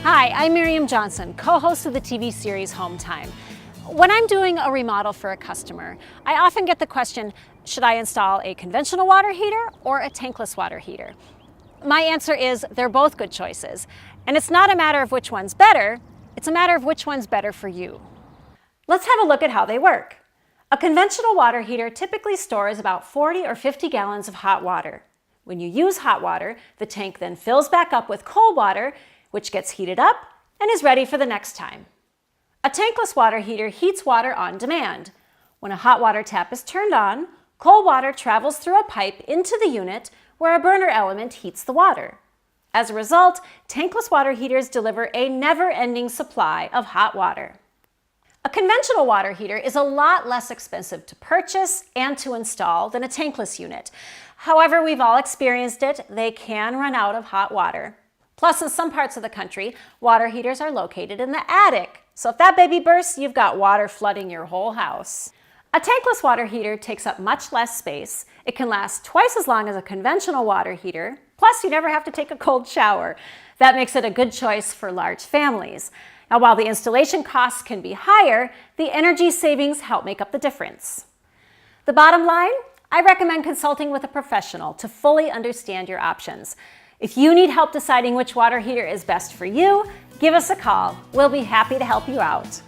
Hi, I'm Miriam Johnson, co-host of the TV series Home Time. When I'm doing a remodel for a customer, I often get the question, should I install a conventional water heater or a tankless water heater? My answer is they're both good choices. And it's not a matter of which one's better, it's a matter of which one's better for you. Let's have a look at how they work. A conventional water heater typically stores about 40 or 50 gallons of hot water. When you use hot water, the tank then fills back up with cold water, which gets heated up and is ready for the next time. A tankless water heater heats water on demand. When a hot water tap is turned on, cold water travels through a pipe into the unit where a burner element heats the water. As a result, tankless water heaters deliver a never-ending supply of hot water. A conventional water heater is a lot less expensive to purchase and to install than a tankless unit. However, we've all experienced it, they can run out of hot water. Plus, in some parts of the country, water heaters are located in the attic. So if that baby bursts, you've got water flooding your whole house. A tankless water heater takes up much less space. It can last twice as long as a conventional water heater. Plus, you never have to take a cold shower. That makes it a good choice for large families. Now, while the installation costs can be higher, the energy savings help make up the difference. The bottom line, I recommend consulting with a professional to fully understand your options. If you need help deciding which water heater is best for you, give us a call. We'll be happy to help you out.